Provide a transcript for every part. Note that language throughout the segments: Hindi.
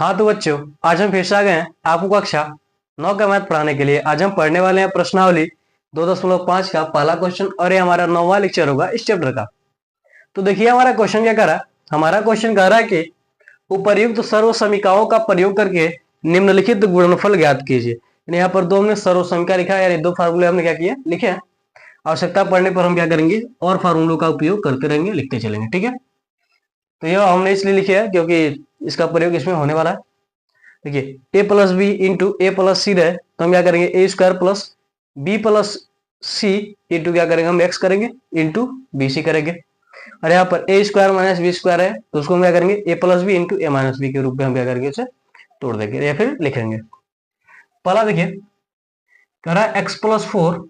हाँ तो बच्चों, आज हम फिर से आ गए हैं आपको कक्षा 9 का मैथ पढ़ाने के लिए। आज हम पढ़ने वाले हैं प्रश्नावली 2.5 का पहला क्वेश्चन, और ये हमारा 9वां लेक्चर होगा इस चैप्टर का। तो देखिए हमारा क्वेश्चन क्या कर रहा है। हमारा क्वेश्चन कह रहा है कि उपर्युक्त सर्व समीकरणों का प्रयोग करके निम्नलिखित गुणनफल ज्ञात कीजिए। यहाँ पर दो हमने सर्व समीकरण लिखा है, यानी दो फार्मूले हमने क्या किए लिखे हैं। आवश्यकता पड़ने पर हम क्या करेंगे और फार्मूलों का उपयोग करते रहेंगे, लिखते चलेंगे। ठीक है, तो यह हमने इसलिए लिखे है क्योंकि इसका प्रयोग इसमें होने वाला है। देखिए a plus B into A plus C रहे तो हम क्या करेंगे A square plus B plus C into क्या करेंगे हम एक्स करेंगे इंटू बी सी करेंगे। और यहाँ पर ए स्क्वायर माइनस बी स्क्वायर है तो उसको हम क्या करेंगे ए plus B into A minus B के रूप में हम क्या करेंगे उसे तोड़ देंगे या फिर लिखेंगे। पहला देखिए कह रहा है x plus 4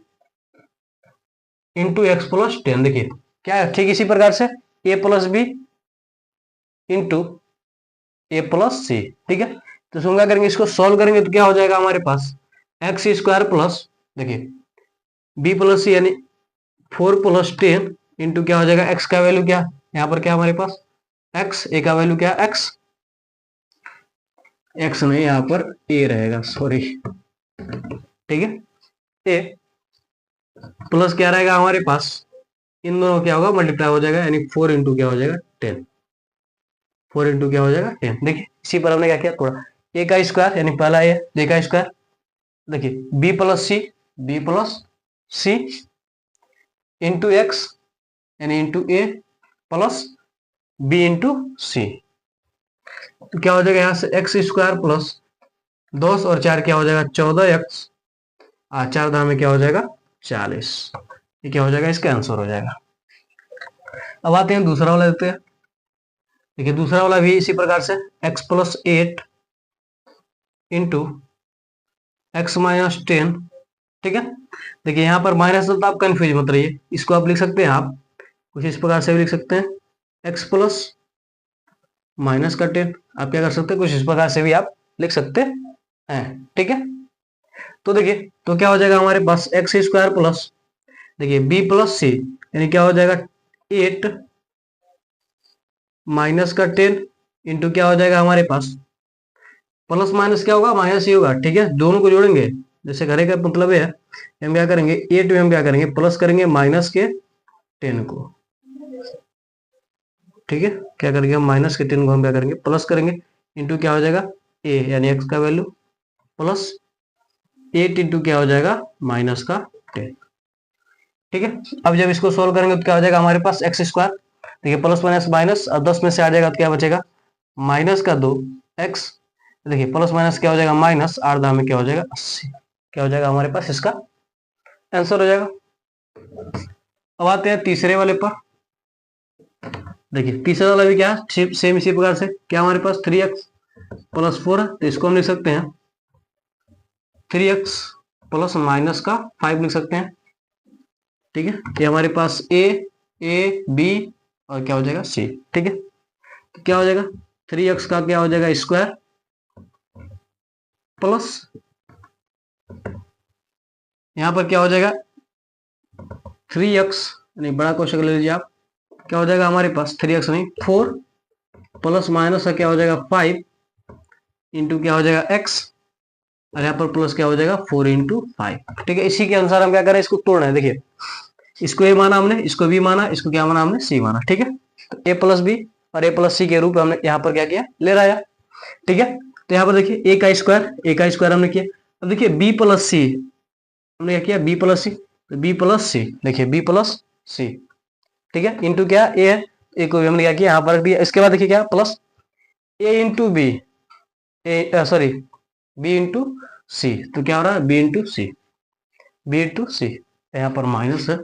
into x plus 10। देखिए क्या है, ठीक इसी प्रकार से ए plus B into A plus सी। ठीक है, तो इसको क्या करेंगे, इसको सॉल्व करेंगे तो क्या हो जाएगा हमारे पास एक्स स्क्वायर प्लस देखिए बी प्लस सी यानी 4 + 10 इंटू क्या हो जाएगा एक्स का वैल्यू क्या यहाँ पर क्या हमारे पास एक्स, ए का वैल्यू क्या एक्स, एक्स नहीं यहाँ पर ए रहेगा, सॉरी। ठीक है, ए प्लस क्या रहेगा हमारे पास, इन दोनों क्या होगा मल्टीप्लाई हो जाएगा, यानी 4 इंटू क्या हो जाएगा 10, 4 इंटू क्या हो जाएगा 10। देखिए इसी पर हमने क्या किया थोड़ा ए का स्क्वायर यानी पहला ए का स्क्वायर, देखिए B plus C into x यानी into A plus B into सी। तो क्या हो जाएगा यहाँ से एक्स स्क्वायर प्लस 10 और 4 क्या हो जाएगा 14x, 4 में क्या हो जाएगा 40। ये क्या हो जाएगा, इसका आंसर हो जाएगा। अब आते हैं दूसरा वाला देते हैं। देखिए दूसरा वाला भी इसी प्रकार से x plus 8 into x minus 10। ठीक है, देखिए यहाँ पर माइनस तो आप कंफ्यूज मत रहिए, इसको आप लिख सकते हैं, आप कुछ इस प्रकार से भी लिख सकते हैं एक्स प्लस माइनस का 10। आप क्या कर सकते हैं, कुछ इस प्रकार से भी आप लिख सकते हैं। ठीक है, तो देखिए तो क्या हो जाएगा हमारे पास एक्स स्क्वायर प्लस देखिए बी प्लस सी यानी क्या हो जाएगा 8 माइनस का 10 इंटू क्या हो जाएगा हमारे पास प्लस माइनस क्या होगा माइनस ही होगा। ठीक है, दोनों को जोड़ेंगे, जैसे घरे का मतलब है हम क्या करेंगे 8 में हम क्या करेंगे प्लस करेंगे माइनस के 10 को। ठीक है, क्या करेंगे हम माइनस के 10 को हम क्या करेंगे प्लस करेंगे इंटू क्या हो जाएगा ए यानी एक्स का वैल्यू प्लस 8 इंटू क्या हो जाएगा माइनस का 10। ठीक है, अब जब इसको सोल्व करेंगे तो क्या हो जाएगा हमारे पास एक्स स्क्वायर, देखिए प्लस माइनस माइनस, अब 10 में से आ जाएगा तो क्या बचेगा माइनस का 2x। देखिए प्लस माइनस क्या हो जाएगा माइनस, 8 में क्या हो जाएगा 80। क्या हो जाएगा हमारे पास, इसका आंसर हो जाएगा। अब आते हैं तीसरे वाले पर। देखिए तीसरा वाला भी क्या है सेम इसी प्रकार से, क्या हमारे पास 3x प्लस 4 है तो इसको हम लिख सकते हैं 3x प्लस माइनस का 5 लिख सकते हैं। ठीक है, ये हमारे पास ए बी और क्या हो जाएगा सी। ठीक है, तो क्या हो जाएगा 3x का क्या हो जाएगा स्क्वायर प्लस यहां पर क्या हो जाएगा 3x नहीं बड़ा क्वेश्चन ले लीजिए आप, क्या हो जाएगा हमारे पास 3x नहीं 4 प्लस माइनस का क्या हो जाएगा 5 इंटू क्या हो जाएगा x, और यहाँ पर प्लस क्या हो जाएगा 4 इंटू 5। ठीक है, इसी के अनुसार हम क्या करें इसको तोड़ना है। देखिए इसको ए माना हमने, इसको बी माना, इसको क्या माना हमने सी माना। ठीक है, तो ए प्लस बी और ए प्लस सी के रूप में हमने यहाँ पर क्या किया ले रहा है। ठीक है, तो यहाँ पर देखिए ए का स्क्वायर हमने किया। अब देखिए बी प्लस सी हमने क्या किया बी प्लस सी, तो बी प्लस सी देखिए बी प्लस सी। ठीक है, इंटू क्या ए है, ए को भी हमने क्या किया यहाँ पर रख दिया। इसके बाद देखिए क्या प्लस ए इंटू बी, ए सॉरी बी इंटू सी, तो क्या हो रहा है बी इंटू सी, बी इंटू सी, यहाँ पर माइनस है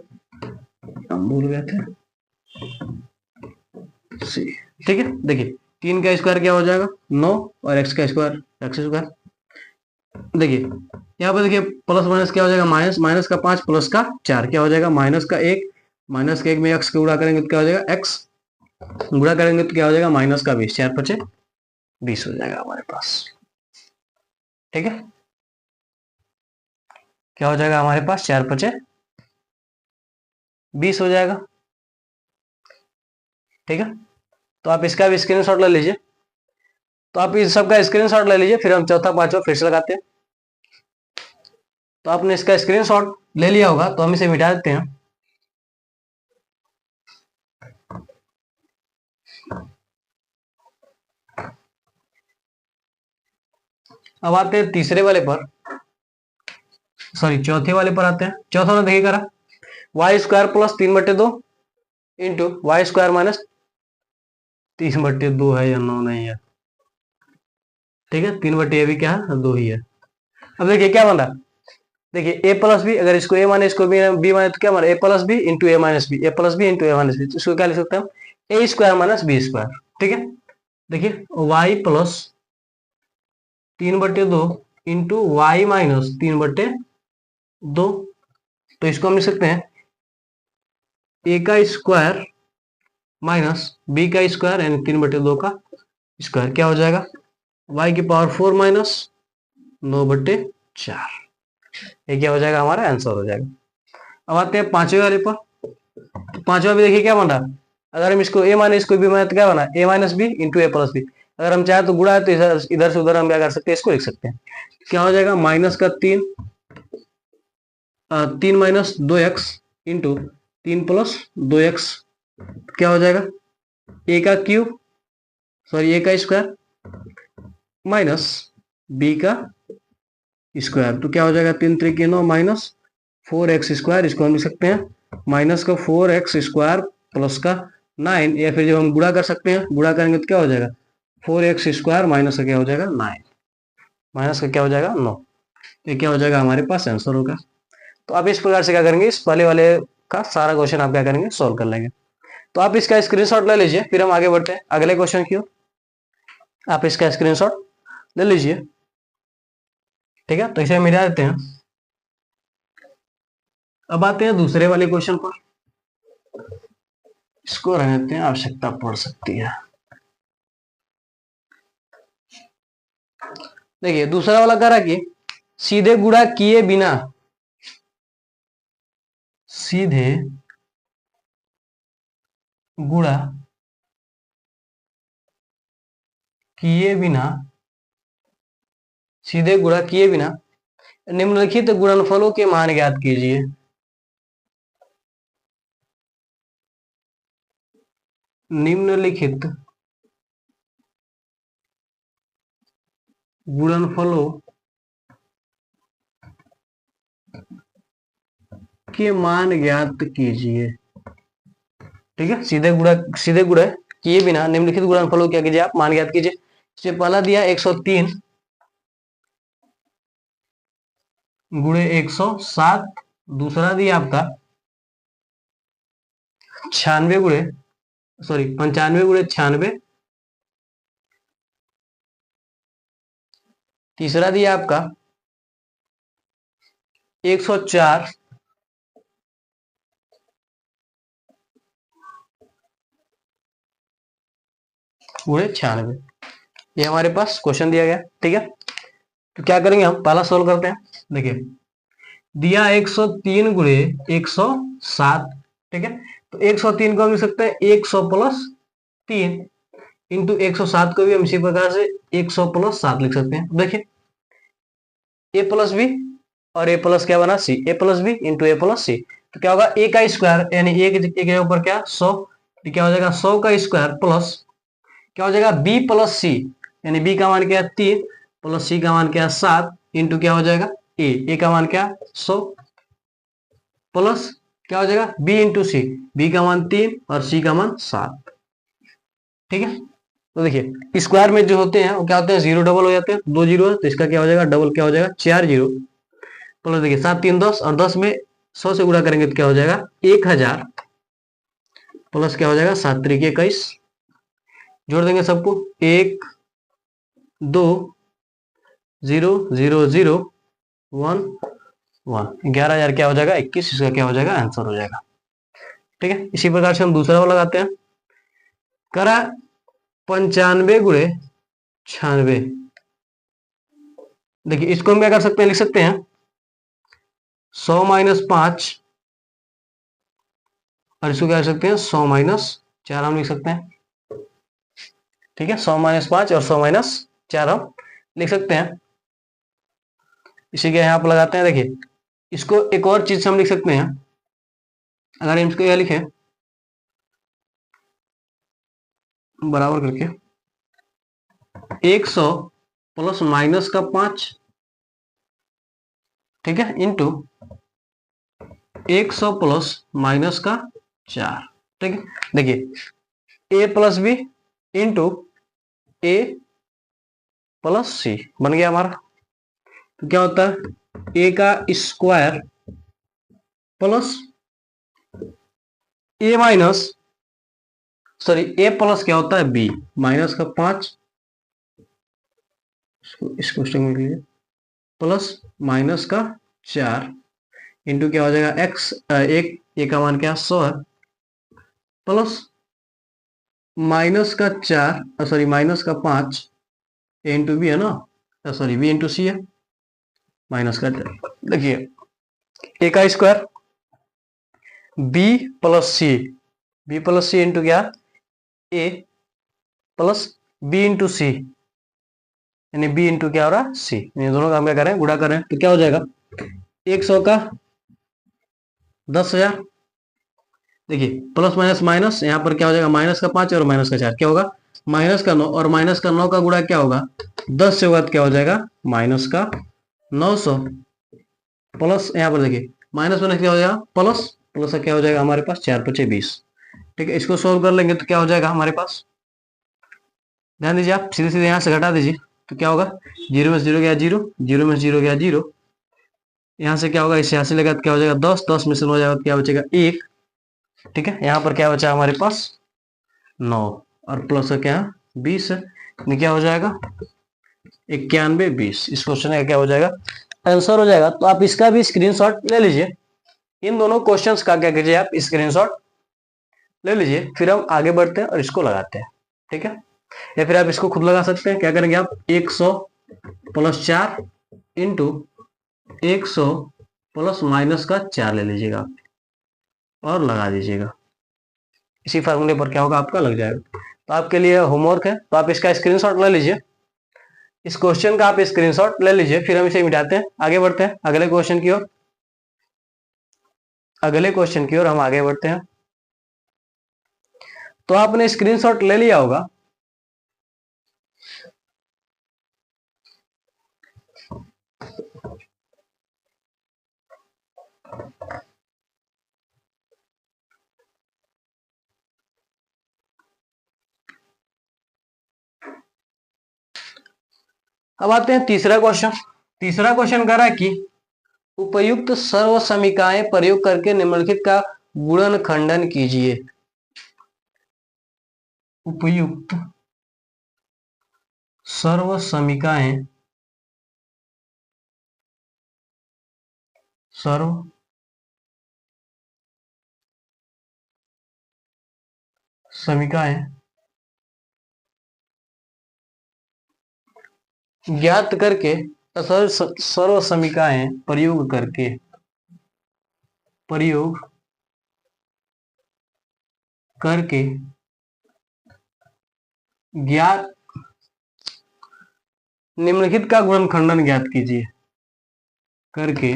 हम भूल गए थे सी। ठीक है, देखिए 3 का स्क्वायर क्या हो जाएगा 9 और x का स्क्वायर एक्स स्क्वायर। देखिए यहाँ पर देखिए प्लस माइनस क्या हो जाएगा माइनस, माइनस का 5 प्लस का 4 क्या हो जाएगा माइनस का 1, माइनस का 1 में x को गुणा करेंगे तो क्या हो जाएगा x, गुणा करेंगे तो क्या हो जाएगा माइनस का 20, 4 × 5 = 20 हो जाएगा हमारे पास। ठीक है, क्या हो जाएगा हमारे पास 4 × 5 = 20 हो जाएगा। ठीक है, तो आप इसका भी स्क्रीनशॉट ले लीजिए। तो आप इस सबका स्क्रीनशॉट ले लीजिए, फिर हम चौथा पांचवा फिर से लगाते हैं। तो आपने इसका स्क्रीनशॉट ले लिया होगा, तो हम इसे मिटा देते हैं। अब आते हैं तीसरे वाले पर, सॉरी चौथे वाले पर आते हैं। चौथा वाला देखिए करा, Y square plus 3/2 into Y square minus 3/2 है या 9 नहीं है, ठीक है। 3/2 भी क्या है, 2 ही है। अब देखिए क्या बन रहा, देखिए ए प्लस बी, अगर इसको ए माने इसको बी माने तो क्या बना, A plus B into A minus B, A plus B into A minus B. तो इसको क्या लिख सकते हैं, A square minus B square, ठीक है। देखिए Y plus 3/2 into Y minus 3/2, तो इसको हम लिख सकते हैं ए का स्क्वायर माइनस बी का स्क्वायर यानी 3/2 का स्क्वायर, क्या हो जाएगा y की पावर 4 माइनस 9/4, ये क्या हो जाएगा, हमारा आंसर हो जाएगा। अब आते हैं पांचवे वाले पर। तो पांचवा भी देखिए क्या बन रहा है, अगर हम इसको ए माने इसको बी माने तो क्या बना, ए minus B into A plus B. अगर हम चाहे तो गुणा है तो इधर से उधर हम क्या कर सकते हैं, इसको लिख सकते हैं। क्या हो जाएगा, माइनस का 3 minus 2x into 3 plus 2x, क्या हो जाएगा ए का क्यूब, सॉरी ए का स्क्वायर माइनस बी का स्क्वायर, तो क्या हो जाएगा 3 3 9 माइनस 4x स्क्वायर। इसको हम लिख सकते हैं माइनस का 4x स्क्वायर प्लस का 9, या फिर जब हम गुणा कर सकते हैं, गुणा करेंगे तो क्या हो जाएगा 4x स्क्वायर माइनस का क्या हो जाएगा 9, माइनस का क्या हो जाएगा 9, ये क्या हो जाएगा हमारे पास आंसर होगा। तो आप इस प्रकार से क्या करेंगे, इस पहले वाले का सारा क्वेश्चन आप क्या करेंगे, सोल्व कर लेंगे। तो आप इसका स्क्रीनशॉट ले लीजिए, फिर हम आगे बढ़ते हैं अगले क्वेश्चन की ओर। आप इसका स्क्रीनशॉट ले लीजिए, ठीक है। तो इसे मिला देते हैं। अब आते हैं दूसरे वाले क्वेश्चन पर, इसको रहने देते हैं, आवश्यकता पड़ सकती है। देखिए दूसरा वाला कह रहा कि सीधे गुणा किए बिना, सीधे गुणा किए बिना, सीधे गुणा किए बिना निम्नलिखित गुणनफलों के मान ज्ञात कीजिए। निम्नलिखित गुणनफलों के मान ज्ञात कीजिए, ठीक है। सीधे गुणा किए बिना निम्नलिखित गुणनफलों क्या कीजिए, आप मान ज्ञात कीजिए। इससे पहला दिया 103 गुणे 107, दूसरा दिया आपका 95 गुणे, सॉरी 95 गुणे 96, तीसरा दिया आपका 104 गुणे 96, ये हमारे पास क्वेश्चन दिया गया, ठीक है। तो क्या करेंगे, हम पहला सोल्व करते हैं। देखिए दिया 103 गुणे 107, ठीक है। तो 103 को हम लिख सकते हैं 100 प्लस 3 इंटू 107 को भी हम इसी प्रकार से 100 प्लस 7 लिख सकते हैं। देखिए ए प्लस बी और ए प्लस क्या बना सी, ए plus B into A plus सी, तो क्या होगा ए का स्क्वायर यानी एक के ऊपर क्या 100, तो क्या हो जाएगा 100 का स्क्वायर प्लस क्या हो जाएगा बी प्लस सी, यानी बी का मान क्या है 3 प्लस सी का मान क्या है 7 इंटू क्या हो जाएगा ए का मान क्या 100 प्लस क्या हो जाएगा बी इंटू सी, बी का मान 3 और सी का मान 7, ठीक है। तो देखिए स्क्वायर में जो होते हैं वो क्या होते हैं, जीरो डबल हो जाते हैं, 2 जीरो है तो इसका क्या हो जाएगा डबल क्या हो जाएगा 4 जीरो प्लस देखिए 7 3 10 और 10 में 100 से गुणा करेंगे तो क्या हो जाएगा 1000 प्लस क्या हो जाएगा 7 3 21, जोड़ देंगे सबको 1 2 0 0 0 1 1, 11,000 क्या हो जाएगा 21, इसका क्या हो जाएगा आंसर हो जाएगा, ठीक है। इसी प्रकार से हम दूसरा वाला लगाते हैं। करा 95 गुणे 96, देखिए इसको हम क्या कर सकते हैं, लिख सकते हैं 100 माइनस 5 और इसको क्या कर सकते हैं 100 माइनस 4 हम लिख सकते हैं। ठीक है, 100-5 और 100-4 हम लिख सकते हैं। इसी के यहाँ पर लगाते हैं। देखिए इसको एक और चीज से हम लिख सकते हैं। अगर हम इसको यह लिखें बराबर करके 100 प्लस माइनस का 5, ठीक है, इंटू 100 प्लस माइनस का 4, ठीक है। देखिए ए plus B into A plus सी बन गया हमारा। तो क्या होता है ए का स्क्वायर प्लस ए माइनस, सॉरी ए प्लस क्या होता है बी माइनस का 5, इस क्वेश्चन में लीजिए, प्लस माइनस का 4 इंटू क्या हो जाएगा एक्स, एक ए का मान क्या 100 है, प्लस माइनस का 4, सॉरी माइनस का 5 ए इंटू बी है ना, सॉरी बी इंटू सी है, माइनस का 4। देखिए ए का square B plus C into क्या ए प्लस बी इंटू सी, यानी बी इंटू क्या हो रहा है सी, ये दोनों का हम क्या करें गुणा करें तो क्या हो जाएगा 100 का 10,000। देखिए प्लस माइनस माइनस, यहाँ पर क्या हो जाएगा माइनस का 5 और माइनस का 4, क्या होगा माइनस का 9 और माइनस का 9 का गुणा क्या होगा 10 से होगा, क्या हो जाएगा माइनस का 900, प्लस यहाँ पर देखिए माइनस माइनस क्या हो जाएगा प्लस, प्लस का क्या हो जाएगा हमारे पास 4×5 = 20, ठीक है। इसको सोल्व कर लेंगे तो क्या हो जाएगा हमारे पास, ध्यान दीजिए आप सीधे सीधे यहाँ से घटा दीजिए तो क्या होगा 0 में 0 गया 0, 0 में 0 गया 0, यहाँ से क्या होगा इसे यहाँ से लेगा तो क्या हो जाएगा 10, 10 में से 9 हो जाएगा तो क्या बचेगा 1, ठीक है। यहाँ पर क्या बचा हमारे पास 9 और प्लस का क्या 20 है, क्या हो जाएगा 91, 20। इस क्वेश्चन का क्या हो जाएगा आंसर हो जाएगा। तो आप इसका भी स्क्रीनशॉट ले लीजिए, इन दोनों क्वेश्चंस का क्या कीजिए आप स्क्रीनशॉट ले लीजिए, फिर हम आगे बढ़ते हैं और इसको लगाते हैं, ठीक है। या फिर आप इसको खुद लगा सकते हैं, क्या करेंगे आप 100 प्लस 4 इंटू 100 प्लस माइनस का 4 ले लीजिएगा और लगा दीजिएगा, इसी फार्मूले पर क्या होगा आपका लग जाएगा। तो आपके लिए होमवर्क है, तो आप इसका स्क्रीनशॉट ले लीजिए, इस क्वेश्चन का आप स्क्रीनशॉट ले लीजिए, फिर हम इसे मिटाते हैं, आगे बढ़ते हैं अगले क्वेश्चन की ओर, हम आगे बढ़ते हैं। तो आपने स्क्रीनशॉट ले लिया होगा, अब आते हैं तीसरा क्वेश्चन। तीसरा क्वेश्चन कह रहा है कि उपयुक्त सर्व समीकरणें प्रयोग करके निम्नलिखित का गुणनखंडन कीजिए। उपयुक्त सर्व समीकरणें ज्ञात करके, सर्व समीकरणें प्रयोग करके ज्ञात निम्नलिखित का गुणनखंडन ज्ञात कीजिए, करके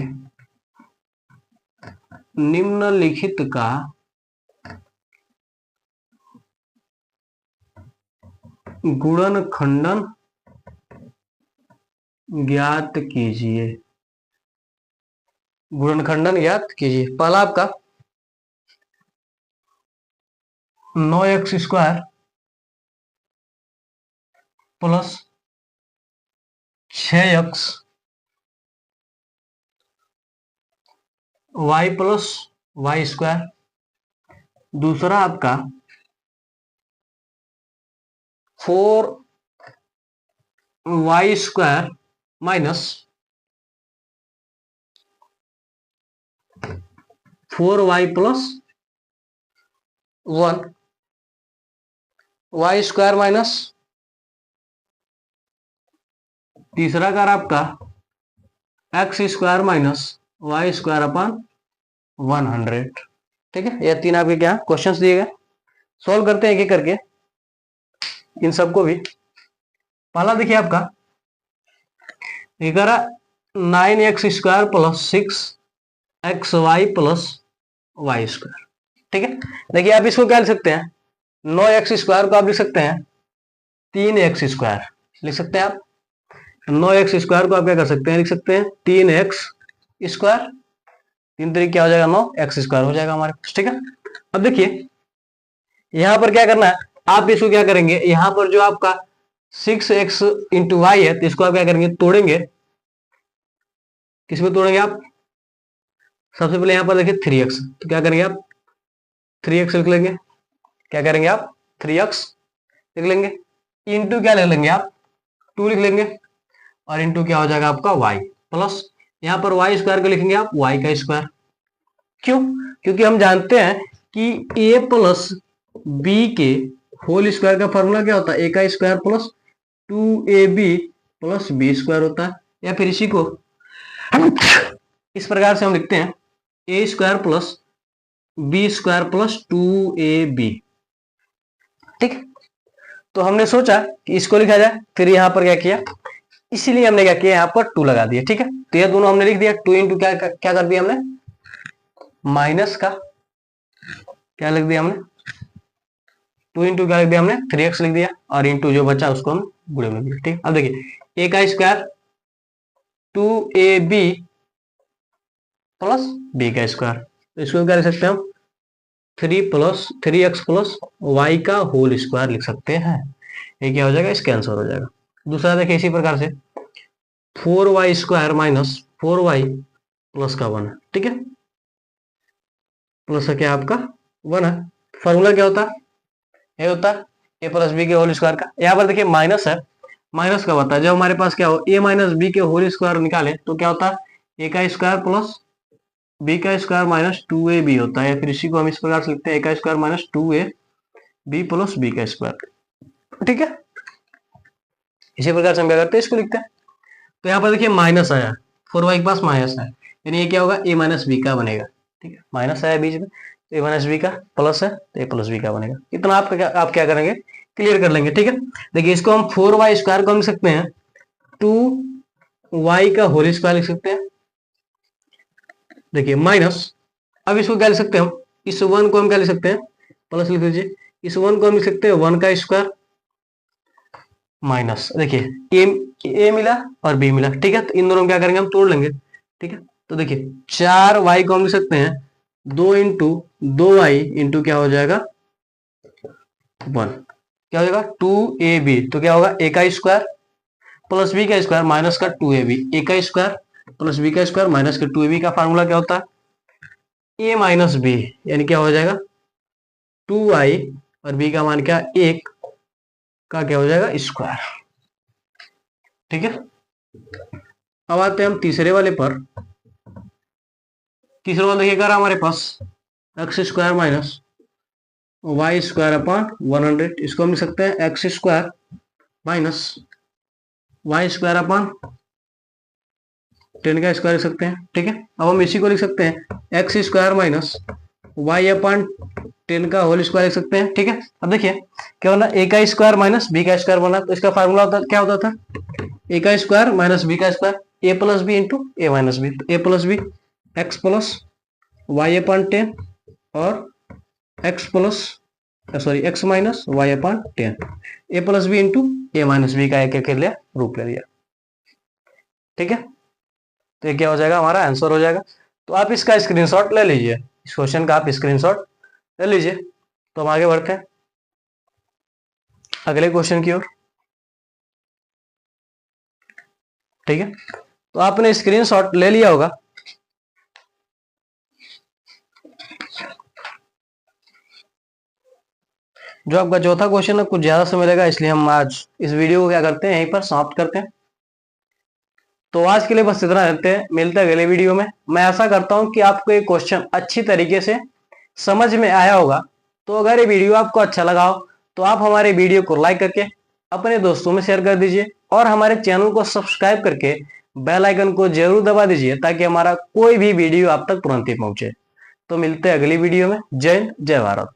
निम्नलिखित का गुणनखंडन ज्ञात कीजिए, गुणनखंडन ज्ञात कीजिए। पहला आपका 9x² plus 6x y plus y²। दूसरा आपका 4y² minus 4y plus 1, y² minus, तीसरा का आपका x² माइनस y² अपन 100, ठीक है। ये तीन आपके क्या क्वेश्चंस दिए गए, सॉल्व करते हैं एक एक करके। इन सबको भी। पहला देखिए आपका ये कह रहा 9x² plus 6xy plus Y square. ठीक है, देखिए आप इसको क्या लिख सकते हैं, 9x² को आप लिख सकते हैं 3x², लिख सकते हैं आप 9x² को आप क्या कर सकते हैं, लिख सकते हैं 3x², 3 तरीके क्या हो जाएगा 9x² हो जाएगा हमारे पास। ठीक है, अब देखिए यहां पर क्या करना है, आप इसको क्या करेंगे, यहां पर जो आपका 6x इंटू वाई है तो इसको आप क्या करेंगे, तोड़ेंगे। किसमें तोड़ेंगे आप, सबसे पहले यहां पर देखिए 3x, तो क्या करेंगे आप 3x लिख लेंगे। क्या करेंगे आप 3x लिख लेंगे, इंटू क्या लिख लेंगे आप 2 लिख लेंगे, और इंटू क्या हो जाएगा आपका y प्लस यहां पर y स्क्वायर को लिखेंगे आप y का स्क्वायर। क्यों, क्योंकि हम जानते हैं कि a प्लस b के होल स्क्वायर का फॉर्मूला क्या होता है, a का square plus 2ab plus b square होता है। या फिर इसी को इस प्रकार से हम लिखते हैं a square plus b square plus 2ab। ठीक, तो हमने सोचा कि इसको लिखा जाए, फिर यहां पर क्या किया, इसीलिए हमने क्या किया, यहां पर 2 लगा दिया। ठीक है, तो ये दोनों हमने लिख दिया, 2 इंटू क्या कर दिया हमने, माइनस का क्या लिख दिया हमने, 2 इंटू क्या लिख दिया हमने 3x लिख दिया, और इंटू जो बचा उसको हम गुणे में दिया। ठीक, अब देखिए a का स्क्वायर 2ab प्लस b का स्क्वायर, तो इसको क्या लिख सकते हैं हम 3x प्लस y का होल स्क्वायर लिख सकते हैं। ये क्या हो जाएगा, इसका आंसर हो जाएगा। दूसरा देखिए इसी प्रकार से 4y² माइनस 4y प्लस का 1। ठीक है, प्लस का क्या आपका 1 है। फॉर्मूला क्या होता है, ये होता है a प्लस बी के होल स्क्वायर का। यहाँ पर देखिए माइनस है, माइनस का होता है जब हमारे पास क्या हो a माइनस बी के होल स्क्वायर निकाले तो क्या होता है a का स्क्वायर प्लस b का स्क्वायर माइनस 2ab होता है। फिर इसी को हम इस प्रकार से लिखते हैं a का square minus 2ab plus b का स्क्वायर। ठीक है, इसी प्रकार से हम क्या करते हैं, इसको लिखते हैं। तो यहाँ पर देखिए माइनस आया, 4y के पास माइनस है, यानी ये क्या होगा a माइनस बी का बनेगा। ठीक है, माइनस आया बीच में, तो a माइनस बी का प्लस है तो a प्लस बी का बनेगा। इतना आप क्या करेंगे, क्लियर कर लेंगे। ठीक है, देखिए इसको हम 4y² को हम लिख सकते हैं 2y का होल स्क्वायर लिख सकते हैं। देखिए माइनस, अब इसको क्या लिख सकते हैं हम, इस 1 को हम क्या लिख सकते हैं, प्लस लिख लीजिए, इस 1 को हम लिख सकते हैं 1 का स्क्वायर माइनस, देखिए ए मिला और बी मिला। ठीक है, तो इन दोनों को क्या करेंगे, हम तोड़ लेंगे। ठीक है, तो देखिए 4y को हम लिख सकते हैं 2 इंटू 2y इंटू क्या हो जाएगा 1, क्या हो जाएगा 2ab, तो क्या होगा a का स्क्वायर प्लस b का स्क्वायर माइनस का 2ab, a का स्क्वायर प्लस b का स्क्वायर माइनस का 2ab का फार्मूला क्या होता है a माइनस b, यानी क्या हो जाएगा 2y और b का मान क्या 1 का क्या हो जाएगा स्क्वायर। ठीक है, अब आते हैं हम तीसरे वाले पर। तीसरा वाला देखिए कर हमारे पास x² माइनस y² अपॉन 100, इसको हम लिख सकते हैं x² माइनस y² अपॉन 10 का स्क्वायर लिख सकते हैं। ठीक है, अब हम इसी को लिख सकते हैं x² माइनस y अपॉन 10 का होल स्क्वायर लिख सकते हैं। ठीक है, अब देखिए क्या होना, a का स्क्वायर माइनस b का स्क्वायर बना, तो इसका फार्मूला होता क्या होता था, a का स्क्वायर माइनस b का square, a plus B into A minus B, तो a plus B x plus y upon 10 और x minus y upon 10, a plus B into A minus B का एक लिया रूप ले लिया। ठीक है, तो ये क्या हो जाएगा, हमारा आंसर हो जाएगा। तो आप इसका स्क्रीनशॉट ले लीजिए, इस क्वेश्चन का आप स्क्रीनशॉट ले लीजिए। तो हम आगे बढ़ते हैं अगले क्वेश्चन की ओर। ठीक है, तो आपने स्क्रीनशॉट ले लिया होगा। जो आपका चौथा क्वेश्चन है कुछ ज्यादा समय लगेगा, इसलिए हम आज इस वीडियो को क्या करते हैं यहीं पर समाप्त करते हैं। तो आज के लिए बस इतना रहते हैं, मिलते हैं अगले वीडियो में। मैं आशा करता हूं कि आपको ये क्वेश्चन अच्छी तरीके से समझ में आया होगा। तो अगर ये वीडियो आपको अच्छा लगा हो तो आप हमारे वीडियो को लाइक करके अपने दोस्तों में शेयर कर दीजिए, और हमारे चैनल को सब्सक्राइब करके बेल आइकन को जरूर दबा दीजिए, ताकि हमारा कोई भी वीडियो आप तक तुरंत ही पहुंचे। तो मिलते हैं अगली वीडियो में। जय हिंद, जय भारत।